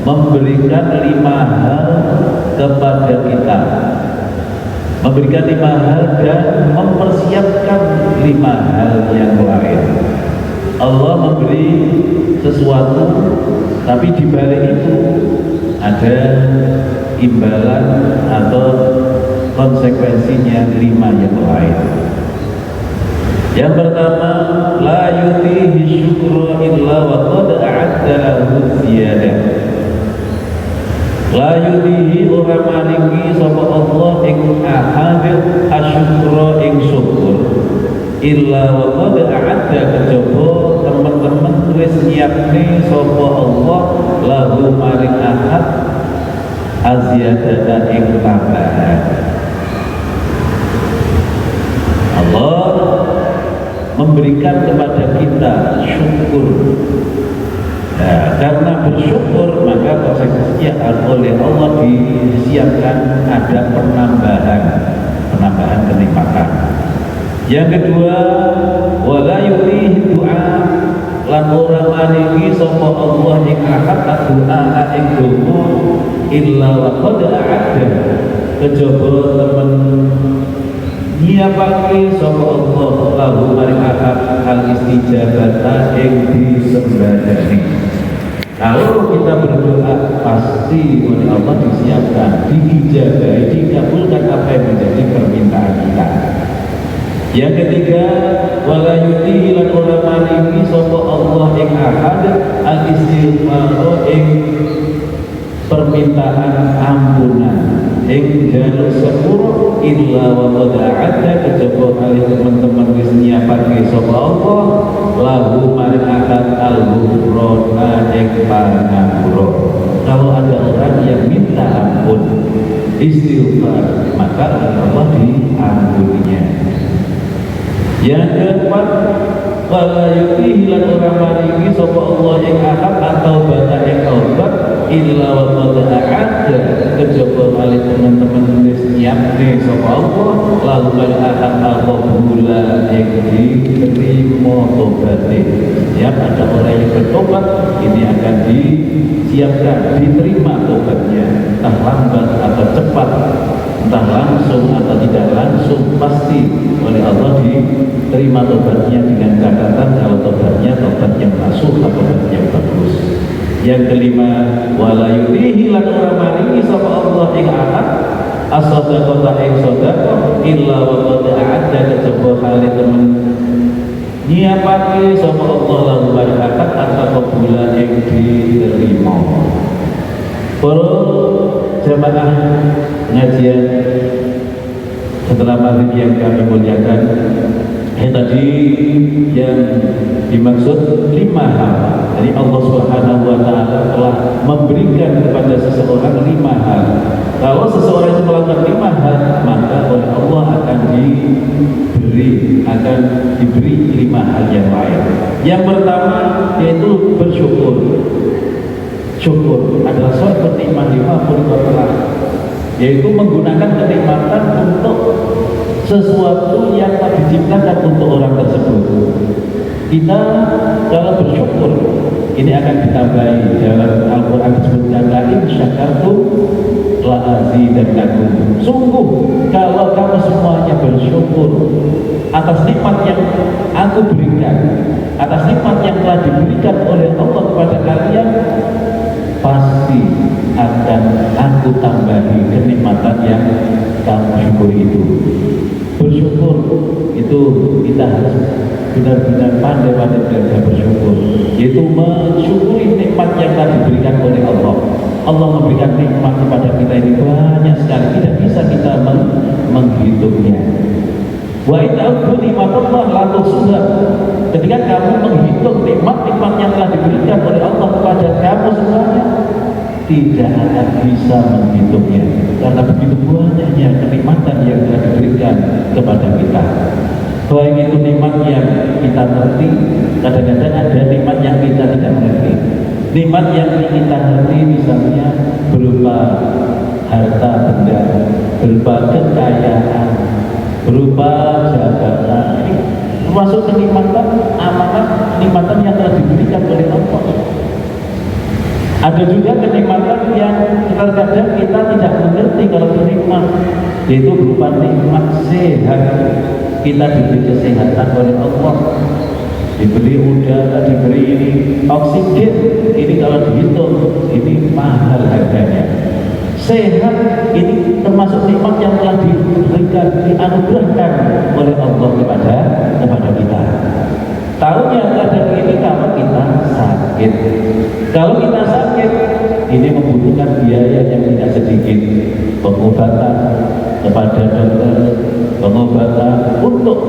memberikan 5 hal kepada kita, memberikan 5 hal dan mempersiapkan 5 hal yang lain. Allah memberi sesuatu, tapi di balik itu ada imbalan atau konsekuensinya 5 yang lain. Yang pertama, la yutihi syukru illa wa qad a'adda lahu ziyadah. La yutihi ora maringi sapa Allah ing ahad asyukra ing syukur illa wa qad a'adda kejaba teman-teman wis nyiapne sapa Allah lahu maring ahad aziyadata ing tambahan. Allah memberikan kepada kita syukur. Nah, karena bersyukur maka konsekuensinya oleh Allah disiapkan ada penambahan kenikmatan. Yang kedua, wala yutihi du'a lan ora maringi sapa Allah ing ahad doa ing donga illa wa qad a'adda kejaba temen nyiapake sapa Allah lahu maring ahad al istijabata ing disembadani. Kalau kita berdoa pasti oleh Allah disiapkan, diijabahi, dikabulkan apa yang menjadi permintaan kita. Yang ketiga, wala yutihi lan ora maringi sapa Allah ing ahad al istighfar ing permintaan ampunan ing jaluk sepuro illa wa qad a'adda kejaba kali teman-teman wis nyiapake sapa Allah lahu maring akad al-ghufrana ing pangapura. Kalau ada orang yang minta ampun istighfar maka Allah diampuninya. Yang keempat, wala yutihi lan ora maringi sapa Allah ing akad atau bata ing taubat illa wa qad a'adda kejaba kali teman-teman wis nyiapne sapa Allah lalu kali akad al-qabula ing diterima tobaté. Ya, ada orang yang bertobat ini akan disiapkan, diterima tobatnya, entah lambat atau cepat, entah langsung atau tidak langsung, pasti oleh Allah diterima tobatnya dengan catatan kalau tobatnya tobat yang nasuh atau tobat yang bagus. Yang kelima, wala yutihi lan ora maringi sapa Allah ing ahad as-sadaqata ing sedekah illa wa qad a'adda kejaba kali temen nyiapake sapa Allah lahu barakat atau kabula ing diterima. Para jamaah pengajian setelah maghrib yang kami muliakan, tadi yang dimaksud 5 hal. Jadi Allah Subhanahu wa taala telah memberikan kepada seseorang 5 hal. Kalau seseorang itu melakukan 5 hal, maka oleh Allah akan diberi 5 hal yang lain. Yang pertama yaitu bersyukur. Syukur adalah suatu nikmat yaitu menggunakan kenikmatan untuk sesuatu yang tak diciptakan untuk orang tersebut. Kita kalau bersyukur ini akan ditambahi dalam Al-Quran disebutkan in syakartum la azidannakum. Sungguh kalau kamu semuanya bersyukur atas nikmat yang aku berikan, atas nikmat yang telah diberikan oleh Allah kepada kalian, pasti akan aku tambahi kenikmatan yang kamu syukuri itu. Bersyukur itu kita harus benar-benar pandai-pandai belajar bersyukur, yaitu mensyukuri nikmat yang telah diberikan oleh Allah. Allah memberikan nikmat kepada kita ini banyak sekali, tidak bisa kita menghitungnya. Wa ta'udzu nikmatallah la tuhsuha. Ketika kamu menghitung nikmat-nikmat yang telah diberikan oleh Allah kepada kamu semuanya, tidak akan bisa menghitungnya karena begitu banyaknya kenikmatan yang telah diberikan kepada kita. Baik itu nikmat yang kita ngerti, kadang-kadang ada nikmat yang kita tidak mengerti. Nikmat yang kita ngerti misalnya berupa harta benda, berupa kekayaan, berupa jabatan. Ini termasuk kenikmatan, amanat, kenikmatan yang telah diberikan oleh Allah. Ada juga kenikmatan yang terkadang kita tidak mengerti kalau itu nikmat, yaitu berupa nikmat sehat. Kita diberi kesehatan oleh Allah, diberi udara, diberi ini oksigen. Ini kalau dihitung ini mahal harganya. Sehat ini termasuk nikmat yang telah diberikan, dianugerahkan oleh Allah kepada kita. Tahunya kadang ini kalau kita sakit. Kalau kita sakit, ini membutuhkan biaya yang tidak sedikit, pengobatan kepada dokter, pengobatan untuk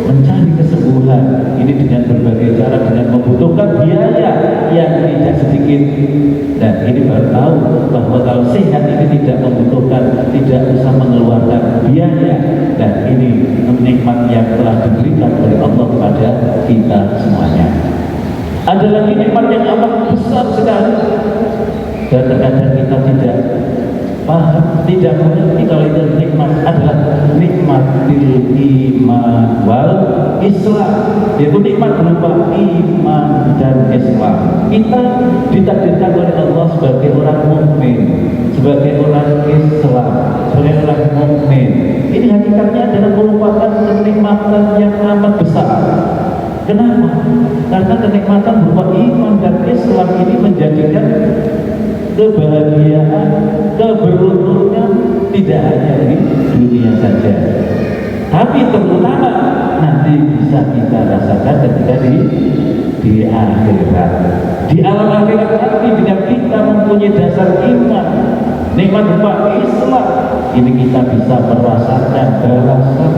mencari kesembuhan. Ini dengan berbagai cara, dengan membutuhkan biaya yang tidak sedikit. Dan ini baru tahu bahwa kalau sehat ini tidak membutuhkan, tidak usah mengeluarkan biaya. Dan ini nikmat yang telah diberikan oleh Allah kepada kita semuanya. Ada lagi nikmat yang amat besar sekali, dan terkadang kita tidak paham, tidak mengerti kalau itu nikmat adalah nikmatil iman wal Islam, yaitu nikmat berupa iman dan Islam. Kita ditakdirkan oleh Allah sebagai orang mukmin, sebagai orang Islam, sebagai orang mukmin. Ini hakikatnya adalah merupakan kenikmatan yang amat besar. Kenapa? Karena kenikmatan berupa iman dan Islam ini menjadikan kebahagiaan, keberuntungan tidak hanya di dunia saja, tapi terutama nanti bisa kita rasakan ketika di akhirat. Di alam akhirat nanti dengan kita mempunyai dasar iman, nikmat berupa Islam, ini kita bisa merasakan balasan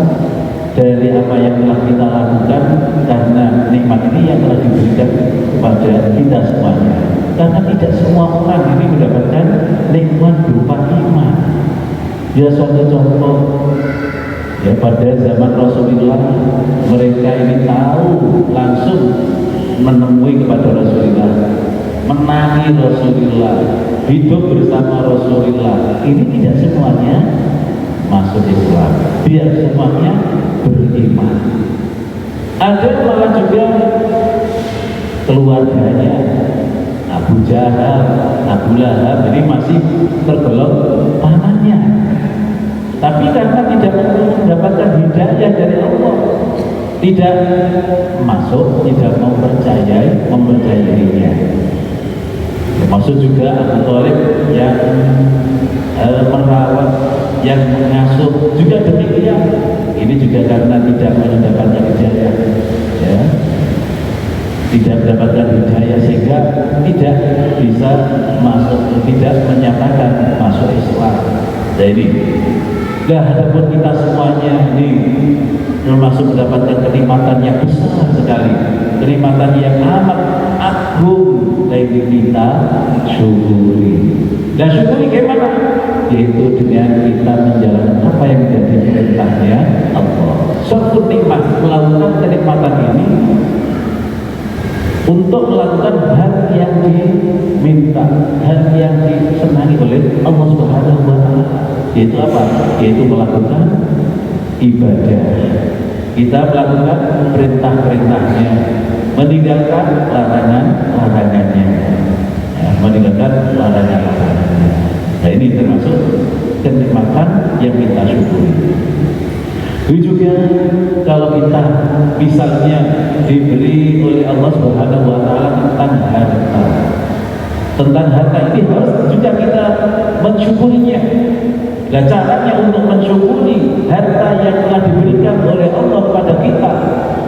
dari apa yang telah kita lakukan, karena nikmat ini yang telah diberikan kepada kita semuanya. Karena tidak semua orang ini mendapatkan nikmat berupa iman. Ya, suatu contoh, ya pada zaman Rasulullah, mereka ini tahu langsung menemui kepada Rasulullah, menangi Rasulullah, hidup bersama Rasulullah. Ini tidak semuanya masuk Islam, biar semuanya beriman. Ada malah juga keluarganya Abu Jahal, Abu Lahab ini masih tergolong tangannya, tapi karena tidak mendapatkan hidayah dari Allah, tidak masuk, tidak mempercayainya. Termasuk juga Abu Thalib yang merawat, yang mengasuh juga demikian. Ini juga karena tidak mendapatkan hidayah, ya, tidak mendapatkan hidayah sehingga tidak bisa masuk, tidak menyatakan masuk Islam. Jadi, adapun kita semuanya ini termasuk mendapatkan kenikmatan yang besar sekali, kenikmatan yang amat agung, dari kita syukuri. Dan syukuri bagaimana? Yaitu dengan kita menjalankan apa yang menjadi perintahnya Allah. Suatu nikmat, melakukan kenikmatan ini untuk melakukan hal yang diminta, hal yang disenangi oleh Allah Subhanahu wa Ta'ala. Yaitu apa? Yaitu melakukan ibadah. Kita melakukan perintah-perintahnya, meninggalkan larangan-larangannya, ya, meninggalkan larangan-larangannya. Nah, ini termasuk kenikmatan yang kita syukuri. Itu juga kalau kita misalnya diberi oleh Allah Subhanahu wa Ta'ala tentang harta ini harus juga kita mensyukurinya. Nah, caranya untuk mensyukuri harta yang telah diberikan oleh Allah kepada kita,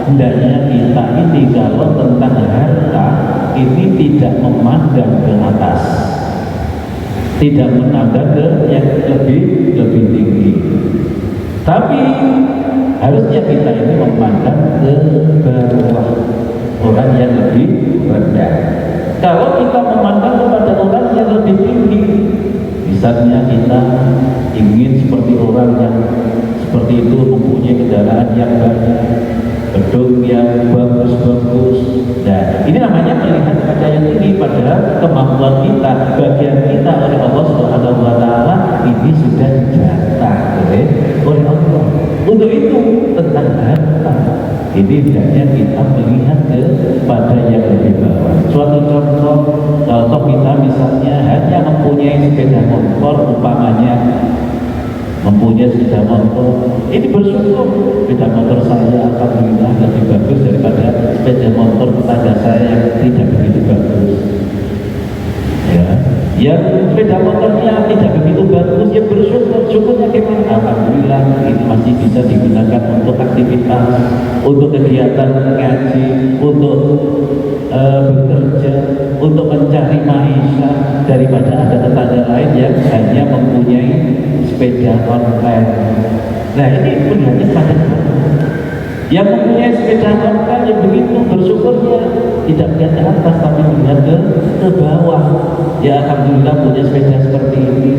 hendaknya kita ini kalau tentang harta ini tidak memandang ke atas, tidak menambah ke yang lebih tinggi, tapi harusnya kita ini memandang ke bawah, orang yang lebih rendah. Kalau kita memandang kepada orang yang lebih tinggi, misalnya kita ingin seperti orang yang seperti itu, mempunyai kendaraan yang banyak, gedung yang bagus-bagus. Nah, ini namanya melihat pada yang tinggi, pada kemampuan kita, bagian kita oleh Allah Subhanahu wa Ta'ala ini sudah dijatah oleh Allah. Untuk itu tentang harta Ini hendaknya kita melihat kepada yang lebih bawah. Suatu contoh kita misalnya hanya mempunyai sepeda motor, umpamanya mempunyai sepeda motor, ini bersyukur sepeda motor saya alhamdulillah lebih bagus daripada sepeda motor tetangga saya yang tidak begitu bagus. Ya, yang sepeda motornya tidak begitu bagus, ya bersyukur. Syukurnya gimana? Alhamdulillah ini masih bisa digunakan untuk aktivitas, untuk kegiatan ngaji, untuk bekerja, untuk mencari maisha, daripada ada tetangga lain yang hanya mempunyai sepeda online. Nah ini punyanya pada yang mempunyai sepeda online yang begitu bersyukurnya tidak melihat ke atas tapi melihat ke bawah. Ya alhamdulillah punya sepeda seperti ini,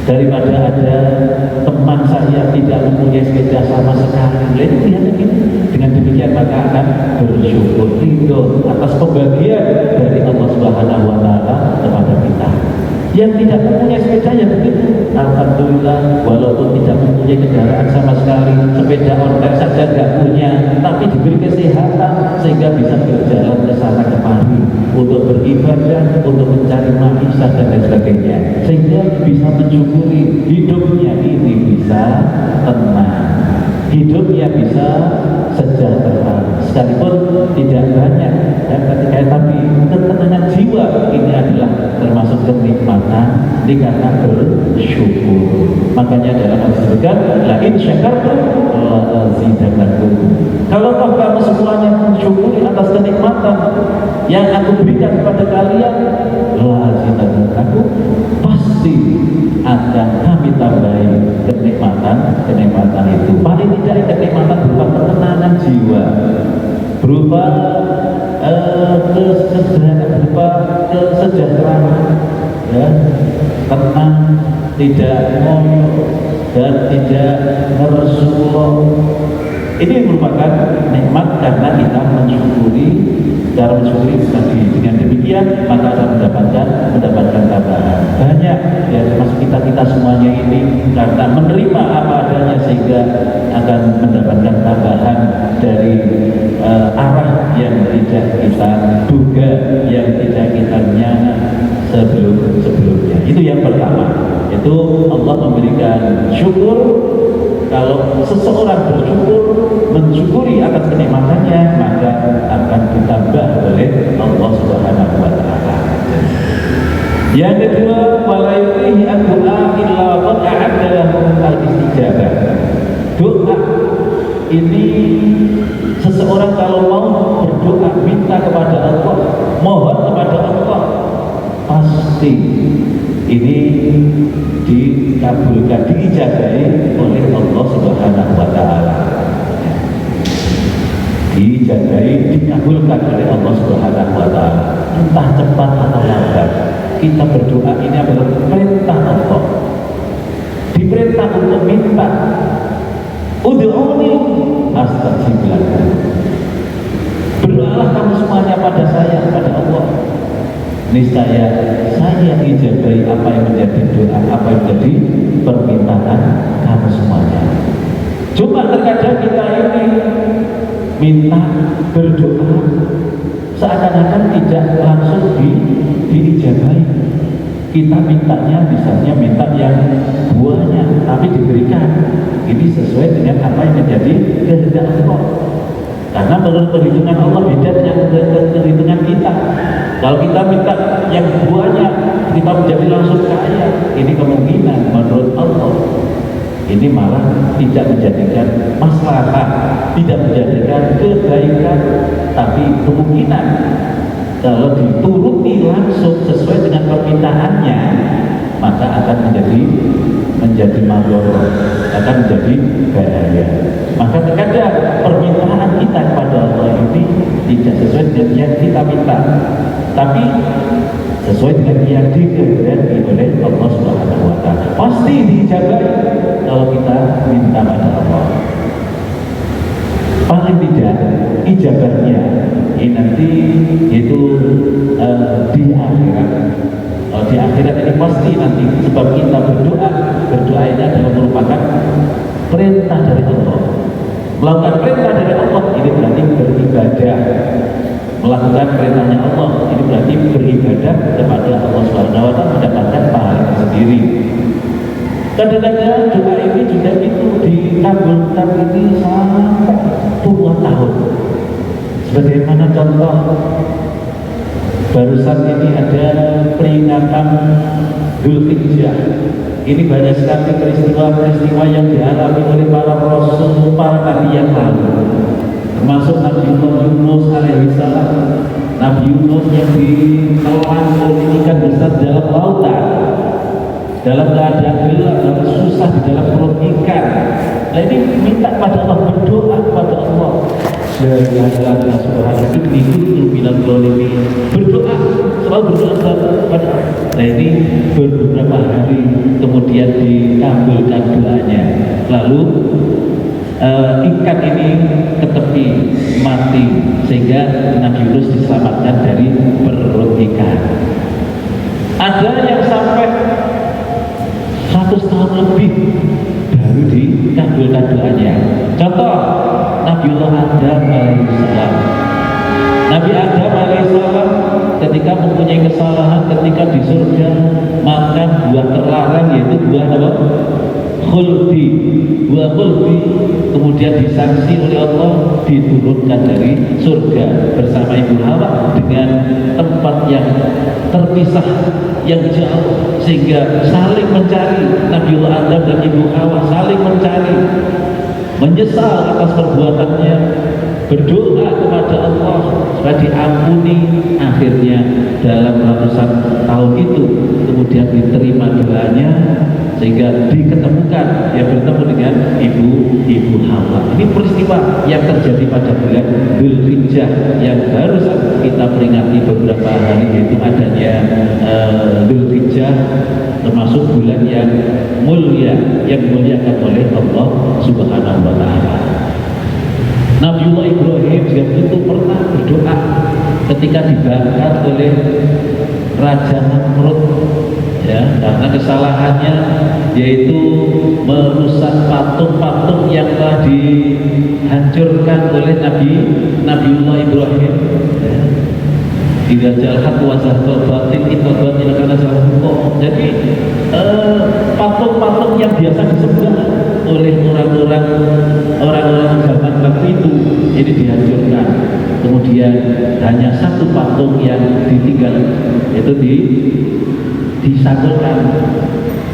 daripada ada teman saya tidak mempunyai sepeda sama sekali. Lain lihat begini. Dengan demikian maka akan bersyukur ridho atas pembagian dari Allah Subhanahu wa taala kepada kita. Yang tidak mempunyai sepeda ya begitu. Alhamdulillah walaupun tidak mempunyai kendaraan sama sekali, sepeda online saja tidak punya, tapi diberi kesehatan sehingga bisa berjalan ke sana kemari untuk beribadah, untuk mencari maisha dan lain sebagainya, sehingga bisa mensyukuri hidupnya ini bisa tenang, hidupnya bisa sejahtera, sekalipun tidak banyak dan ketika tapi ketenangan jiwa ini adalah termasuk kenikmatan dikarenakan bersyukur. Makanya dalam hadis disebutkan la in syakartum la azidannakum. Kalau kamu semuanya mensyukuri atas kenikmatan yang aku berikan kepada kalian, la azidannakum, pasti akan kami tambahi kenikmatan itu. Paling tidak kenikmatan berupa ketenangan jiwa, berupa kesejahteraan, ya, tenang, tidak ngoyo dan tidak ngeresuh. Ini merupakan nikmat karena kita mensyukuri. Cara mensyukuri tadi dengan demikian maka akan mendapatkan tambahan banyak, ya termasuk kita semuanya ini karena menerima apa adanya sehingga akan mendapatkan tambahan dari arah yang tidak kita duga, yang tidak kita nyangka sebelumnya. Itu yang pertama, itu Allah memberikan syukur. Kalau seseorang bersyukur, mensyukuri atas kenikmatannya, maka akan ditambah oleh Allah Subhanahu wa taala. Yang kedua, wala yu'ihi ad-du'a illa qad a'adda lahu al-istijabah. Doa ini seseorang kalau mau berdoa minta kepada Allah, mohon kepada Allah, pasti ini dikabulkan, diijabahi oleh Allah Subhanahu wa taala. Diijabahi, dikabulkan oleh Allah Subhanahu wa taala. Entah cepat atau lambat, kita berdoa ini adalah perintah Allah. Diperintah untuk minta. Ud'uni astajib lakum. Berdoalah kamu semuanya pada saya, pada Allah. Niscaya saya ijabahi apa yang menjadi doa, apa yang menjadi permintaan kamu semuanya. Cuma terkadang kita ini minta, berdoa seakan-akan tidak langsung diijabahi. Kita mintanya misalnya minta yang buahnya tapi diberikan. Ini sesuai dengan apa yang menjadi kehendak Allah. Karena menurut perhitungan Allah beda dengan perhitungan kita. Kalau kita minta yang buahnya, kita menjadi langsung kaya. Ini kemungkinan menurut Allah ini malah tidak menjadikan maslahat, tidak menjadikan kebaikan, tapi kemungkinan kalau dituruti langsung sesuai dengan permintaannya, maka akan menjadi madorot, akan menjadi bahaya. Maka terkadang permintaan kita kepada Allah ini tidak sesuai dengan yang kita minta, tapi sesuai dengan yang dikehendaki oleh Allah Subhanahu wa taala. Pasti diijabahi kalau kita minta pada Allah. Paling tidak ijabahnya ini nanti itu di akhirat. Di akhirat ini pasti nanti, sebab kita berdoa ini adalah merupakan perintah dari Allah, Melakukan perintah dari Allah ini berarti beribadah. Melakukan perintahnya Allah ini berarti beribadah kepada Allah Subhanahu wa taala, mendapatkan pahala sendiri. Kadang-kadang doa ini juga itu dikabulkan ini sampai puluhan tahun. Sebagaimana contoh barusan ini ada peringatan Dzulhijjah. Ini banyak sekali peristiwa-peristiwa yang dialami oleh para rasul, para nabi yang lalu, termasuk Nabi Yunus alaihissalam. Nabi Yunus yang ditelan oleh ikan besar dalam lautan, dalam keadaan gelap, dalam susah di dalam perut ikan. Nah ini minta pada Allah, berdoa kepada Allah. Berdoa, selalu berdoa kepada Allah. Nah ini beberapa hari kemudian dikabulkan doanya. Lalu ikan ini ke tepi mati sehingga Nabi Yunus diselamatkan dari perut ikan. Ada yang sampai 100 tahun lebih baru dikabulkan doanya. Contoh Nabiullah Adam alaihissalam. Nabi Adam alaihissalam ketika mempunyai kesalahan, ketika di surga makan buah terlarang, yaitu buah apa? Khuldi. Buah khuldi kemudian disanksi oleh Allah, diturunkan dari surga bersama Ibu Hawa dengan tempat yang terpisah, yang jauh, sehingga saling mencari. Nabiullah Adam dan Ibu Hawa saling mencari, menyesal atas perbuatannya, berdoa kepada Allah supaya diampuni. Akhirnya dalam ratusan tahun itu kemudian diterima doanya sehingga diketemukan, dia bertemu dengan ibu Hawa. Ini peristiwa yang terjadi pada bulan Dzulhijjah yang baru kita peringati beberapa hari, yaitu adanya Dzulhijjah, termasuk bulan yang mulia, yang dimuliakan oleh Allah Subhanahu wa taala. Nabiullah Ibrahim juga itu pernah berdoa ketika dibakar oleh Raja Namrud, ya, karena kesalahannya yaitu merusak patung-patung yang telah dihancurkan oleh Nabiullah Ibrahim, ya. Tidak jalhat wajah batin itu batin karena salah hukum. Jadi patung-patung yang biasa disembah oleh orang-orang zaman waktu itu ini dihancurkan. Kemudian hanya satu patung yang ditinggal, itu disatukan.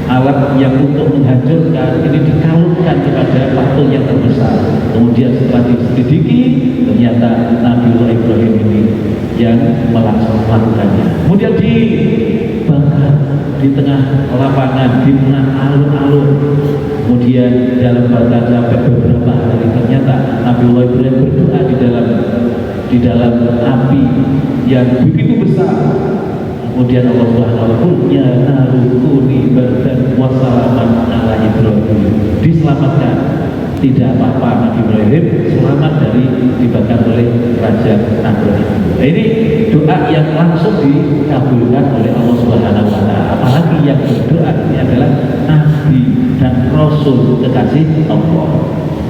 Alat yang untuk menghancurkan ini dikalungkan kepada patung yang terbesar. Kemudian setelah diselidiki, ternyata Nabiullah Ibrahim ini yang melakukannya. Kemudian dibakar di tengah lapangan, di tengah alun-alun. Kemudian dalam batas sampai beberapa hari ternyata Nabiullah Ibrahim berdoa di dalam api yang begitu besar. Kemudian Allah Subhanahu wa taala narukuni bardan wassalaman ala Ibrahim, diselamatkan. Tidak apa-apa, Nabi Ibrahim selamat dari dibakar oleh Raja Namrud. Nah, ini doa yang langsung dikabulkan oleh Allah Subhanahu wa taala. Apalagi yang berdoa ini adalah nabi dan rasul kekasih Allah.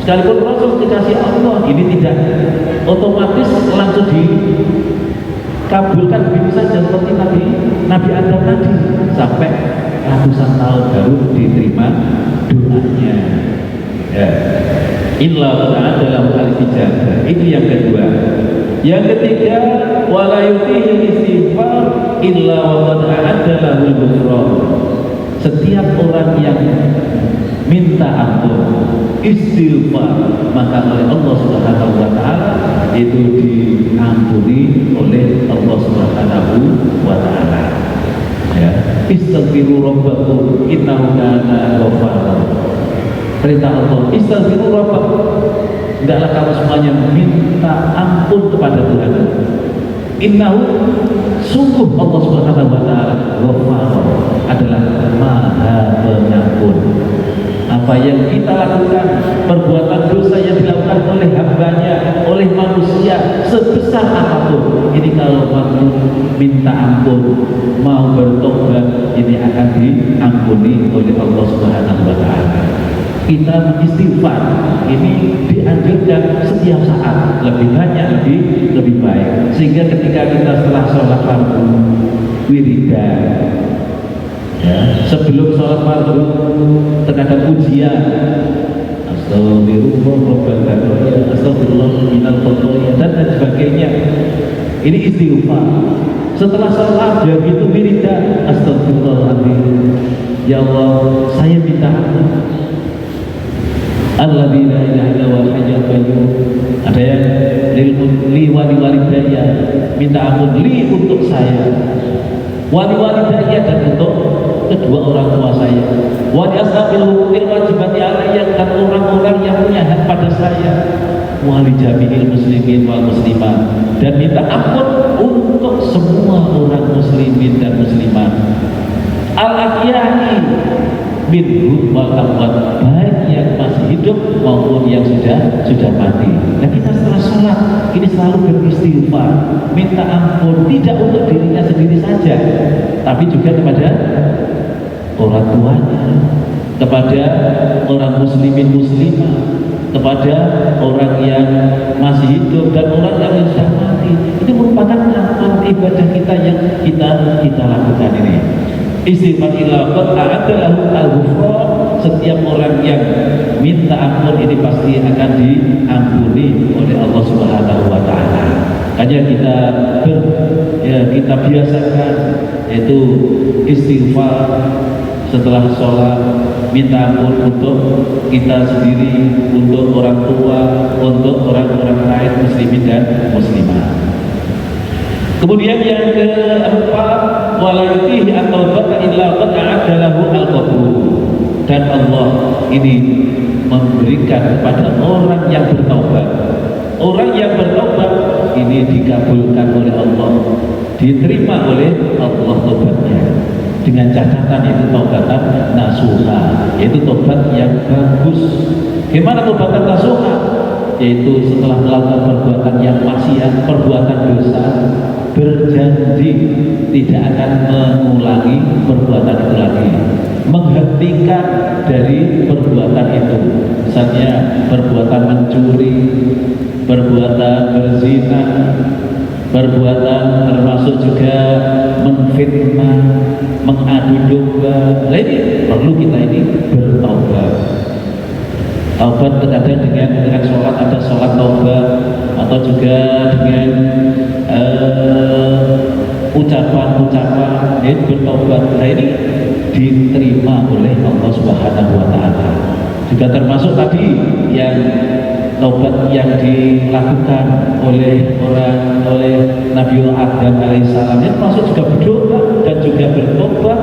Sekalipun rasul kekasih Allah ini tidak otomatis langsung dikabulkan begitu saja seperti Nabi Adam tadi, sampai ratusan tahun baru diterima doanya. Ya. Illa dalam al-ijabah. Itu yang kedua. Yang ketiga, wala yutihi istighfar illa wa qad a'adda lahul ghufran. Setiap orang yang minta ampun, istighfar, maka oleh Allah Subhanahu wa taala itu diampuni oleh Allah Subhanahu wa taala. Ya, istaghfiru rabbakum innahu kana ghaffara. Perintah Allah, istaghfiru rabbakum. Hendaklah kamu semuanya minta ampun kepada Tuhan. Innahu, sungguh Allah Subhanahu wa taala Ghaffar, adalah Maha Pengampun. Apa yang kita lakukan, perbuatan dosa yang dilakukan oleh hambanya, oleh manusia sebesar apapun, ini kalau mau minta ampun, mau bertobat, ini akan diampuni oleh Allah Subhanahu wa taala. kita mengistighfar ini dianjurkan setiap saat, lebih banyak lebih baik, sehingga ketika kita setelah sholat fardu wiridan, ya, sebelum sholat fardu terkadang ujian, astagfirullah minal khotoya dan sebagainya, ini istighfar. Setelah sholat dia itu wiridan, astagfirullahaladzim, ya Allah saya minta ampun, alladzi la ilaha illa huwal hayyul qayyum. Ada yang li walidayya, minta ampun li untuk saya, walidayya dan untuk kedua orang tua saya, wa ashabil huquqil wajibati alayya, dan orang-orang yang punya hak pada saya, wa li jami'il muslimin wal muslimat, dan minta ampun untuk semua orang muslimin dan muslimat, al-ahya'i minhum wal amwat, baik yang masih hidup maupun yang sudah mati. Nah, kita setelah sholat ini selalu beristighfar, minta ampun, tidak untuk dirinya sendiri saja, tapi juga kepada orang tuanya, kepada orang muslimin muslimah, kepada orang yang masih hidup dan orang yang sudah mati. Ini merupakan amal ibadah kita yang kita lakukan ini. Istighfar ila qad a'adalahu al-ghufran, setiap orang yang minta ampun ini pasti akan diampuni oleh Allah Subhanahu wa taala. Hanya kita biasakan yaitu istighfar setelah sholat, minta ampun untuk kita sendiri, untuk orang tua, untuk orang-orang lain muslimin dan muslimah. Kemudian yang keempat, wala yutihi at-taubata illa qad a'adalahu al-qabul, dan Allah ini memberikan kepada orang yang bertaubat. Orang yang bertaubat ini dikabulkan oleh Allah, diterima oleh Allah taubatnya, dengan catatan itu taubatan nasuha, yaitu taubat yang bagus. Gimana taubatan nasuha? Yaitu setelah melakukan perbuatan yang maksiat, perbuatan dosa, berjanji tidak akan mengulangi perbuatan itu lagi, menghentikan dari perbuatan itu, misalnya perbuatan mencuri, perbuatan berzina, perbuatan termasuk juga menfitnah, mengadu domba. Nah, ini perlu kita ini bertaubat. Taubat terkadang dengan sholat, ada sholat taubat, atau juga dengan ucapan-ucapan bertaubat. Nah, ini diterima oleh Allah Subhanahu wa taala. Juga termasuk tadi yang taubat yang dilakukan oleh Nabi Adam alaihissalam, itu termasuk juga berdoa dan juga bertobat,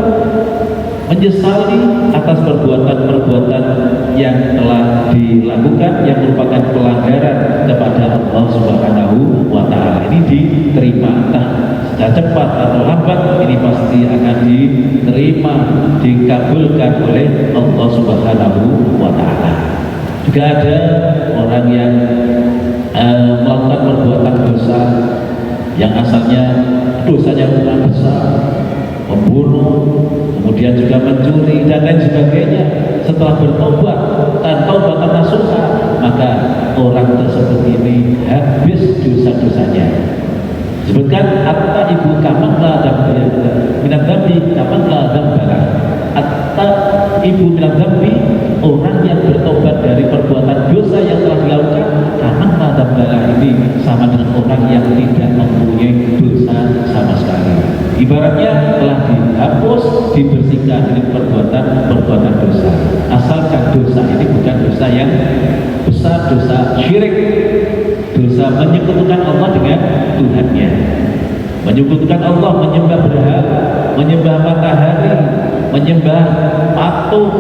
menyesali atas perbuatan-perbuatan yang telah dilakukan yang merupakan pelanggaran kepada Allah Subhanahu wa taala. Ini diterima, entah sudah cepat atau lambat, ini pasti akan diterima, dikabulkan oleh Allah Subhanahu wa taala. Juga ada orang yang melakukan perbuatan dosa yang asalnya dosanya bukan besar, membunuh, kemudian juga mencuri dan lain sebagainya. Setelah bertobat dan taubatan nasuha, maka orang tersebut ini habis dosa-dosanya. Sebutkan atta ibu kaman la dambi minat dambi kaman la dambara. Atta ibu minat dambi, orang yang bertobat dari perbuatan dosa yang telah dilakukan, kaman la dambara, ini sama dengan orang yang tidak mempunyai dosa sama sekali. Ibaratnya telah dihapus, dibersihkan dari perbuatan dosa. Asalkan dosa ini bukan dosa yang besar, dosa syirik, dosa menyekutukan Allah dengan Tuhannya, menyekutukan Allah, menyembah berhala, menyembah matahari, menyembah patung.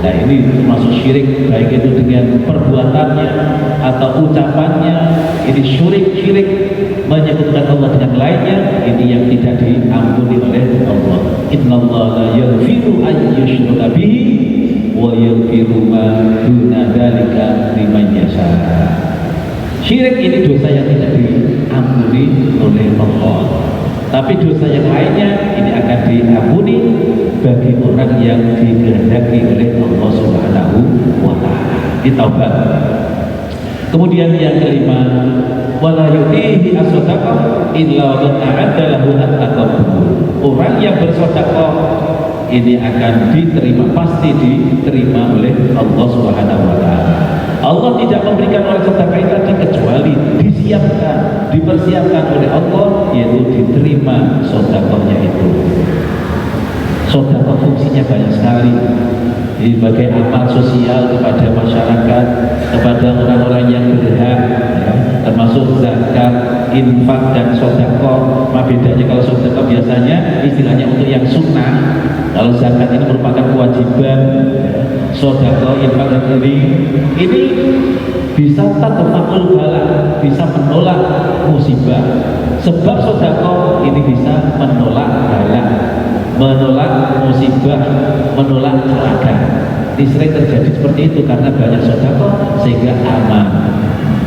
Nah, ini termasuk syirik, baik itu dengan perbuatannya atau ucapannya. Ini syirik, menyekutukan Allah dengan lainnya, ini yang tidak diampuni oleh Allah. Innallaha la yaghfiru an yushraka bihi wa yaghfiru ma duna dzalika liman yasha. Syirik ini dosa yang tidak diampuni oleh Allah. Tapi dosa yang lainnya ini akan diampuni bagi orang yang dikehendaki oleh Allah Subhanahu wa ta'ala. Ini taubat. Kemudian yang kelima, wala yu'tihi as-sadaqah illa man a'adda lahu at-taqabbul. Orang yang bersedekah ini akan diterima, pasti diterima oleh Allah Subhanahu wa taala. Allah tidak memberikan orang sedekah tadi kecuali disiapkan, dipersiapkan oleh Allah, yaitu diterima sedekahnya itu. Sedekah fungsinya banyak sekali, sebagai amal sosial kepada masyarakat, kepada orang-orang yang berhak, ya, termasuk zakat, infak dan sedekah. Nah, bedanya kalau sedekah biasanya istilahnya untuk yang sunnah, kalau zakat ini merupakan kewajiban, sedekah, infak dan ini bisa tadfa'ul bala, bisa menolak musibah. Sebab sedekah ini bisa menolak bala, menolak musibah, menolak celaka. Ini sering terjadi seperti itu karena banyak sedekah sehingga aman,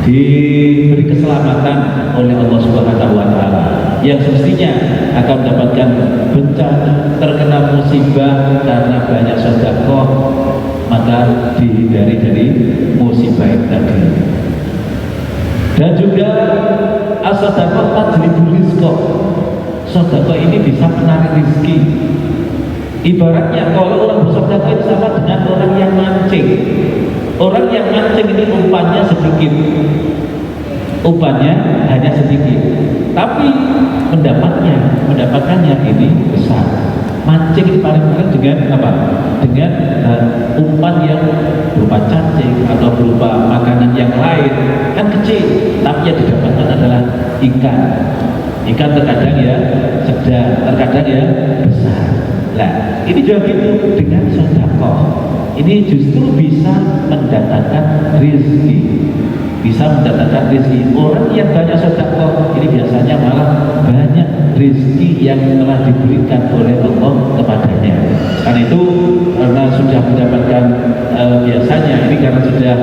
diberi keselamatan oleh Allah Subhanahu wa taala. Yang semestinya akan mendapatkan bencana, terkena musibah karena banyak sedekah, maka dihindari dari musibah itu tadi. Dan juga as-sadaqah tajlibul rizqa. Sedekah ini bisa menarik rezeki. Ibaratnya kalau orang bersedekah itu sama dengan orang yang mancing. Orang yang mancing ini umpannya sedikit, umpannya hanya sedikit, tapi mendapatkannya ini besar. Mancing ini paling dengan apa? Dengan umpan yang berupa cacing atau berupa makanan yang lain, kan kecil, tapi yang didapatkan adalah ikan. Ikan terkadang ya sedang, terkadang ya besar. Nah, ini juga gitu dengan sedekah. Ini justru bisa mendatangkan rezeki, bisa mendatangkan rezeki. Orang yang banyak sedekah ini biasanya malah banyak rezeki yang telah diberikan oleh Allah kepadanya. Karena itu, karena sudah mendapatkan biasanya ini karena sudah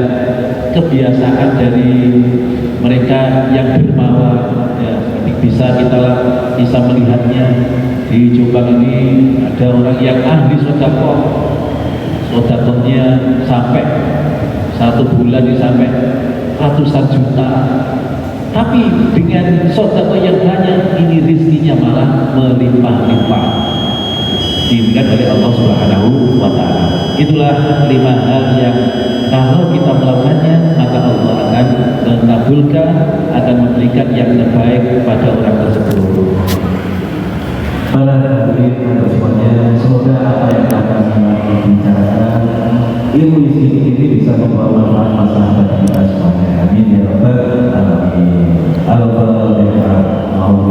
kebiasaan dari mereka yang dermawan, ya, bisa melihatnya di Jombang ini ada orang yang ahli sedekah. Sedekahnya sampai 1 bulan ini sampai ratusan juta. Tapi dengan sedekah yang banyak ini rezekinya malah melimpah-limpah, diberikan oleh Allah Subhanahu wa taala. Itulah 5 hal yang kalau kita melakukannya maka Allah akan mengabulkan, akan memberikan yang terbaik kepada orang tersebut. Para hadirin semuanya, semoga apa yang akan kami bicarakan, ilmu ini bisa membawa manfaat masyarakat kita semuanya. Amin ya rabbal alamin. Al-Fatihah. Amin.